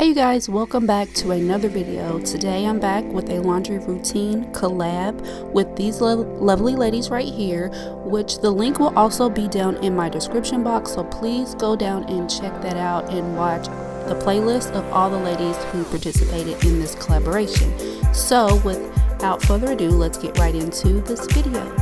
Hey you guys, welcome back to another video. Today I'm back with a laundry routine collab with these lovely ladies right here, which the link will also be down in my description box, so please go down and check that out and watch the playlist of all the ladies who participated in this collaboration. So without further ado, let's get right into this video.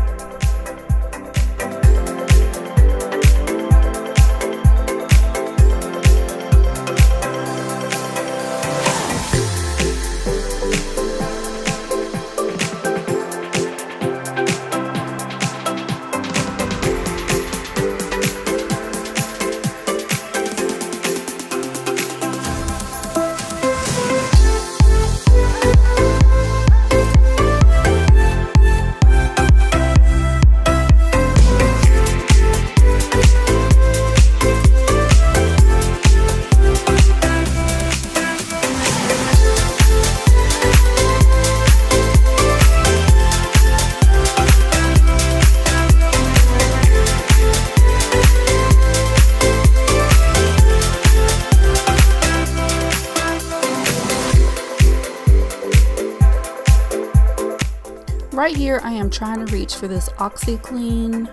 Right here I am trying to reach for this OxiClean.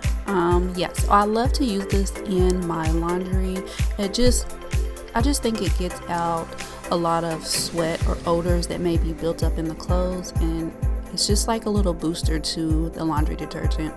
So I love to use this in my laundry. I just think it gets out a lot of sweat or odors that may be built up in the clothes, and it's just like a little booster to the laundry detergent.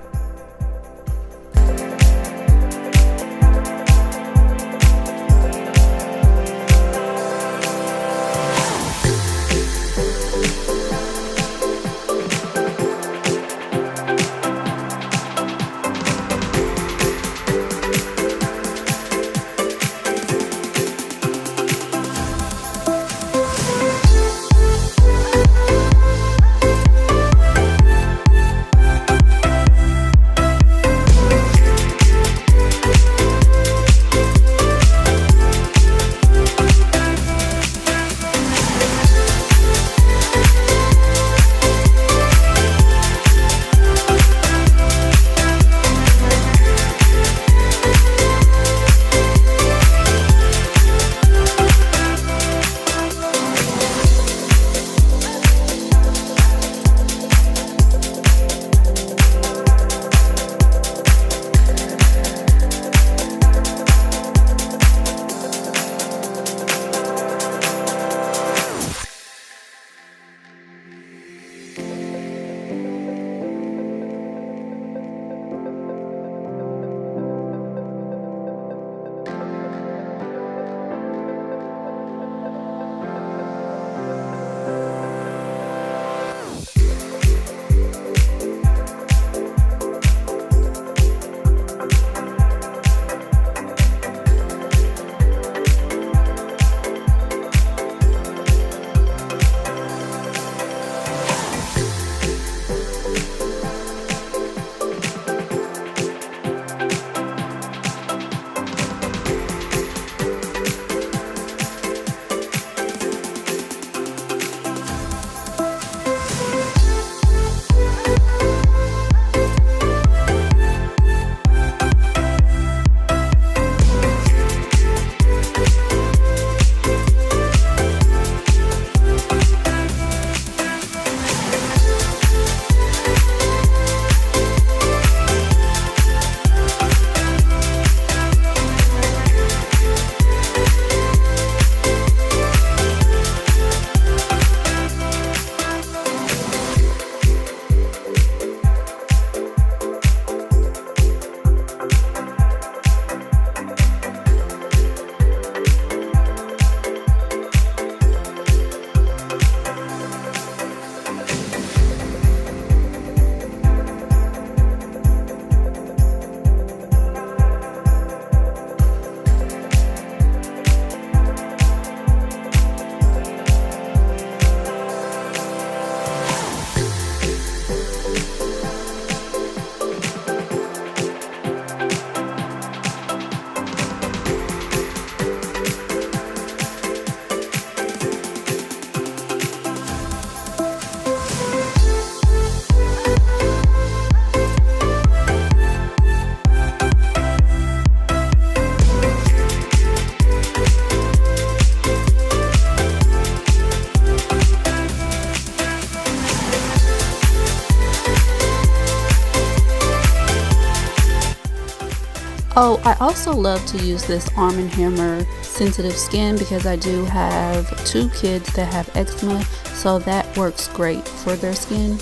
Oh, I also love to use this Arm & Hammer sensitive skin because I do have 2 kids that have eczema, so that works great for their skin.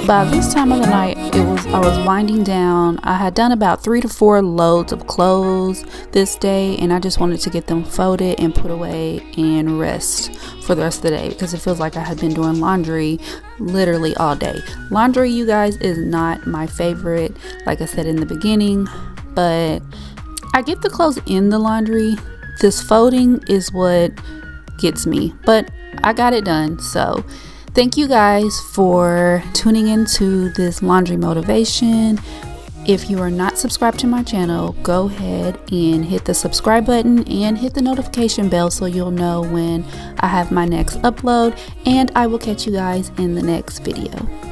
By this time of the night, I was winding down. I had done about 3 to 4 loads of clothes this day, and I just wanted to get them folded and put away and rest for the rest of the day because it feels like I had been doing laundry literally all day. Laundry, you guys, is not my favorite, like I said in the beginning, but I get the clothes in the laundry. This folding is what gets me, but I got it done. So thank you guys for tuning into this laundry motivation. If you are not subscribed to my channel, go ahead and hit the subscribe button and hit the notification bell so you'll know when I have my next upload, and I will catch you guys in the next video.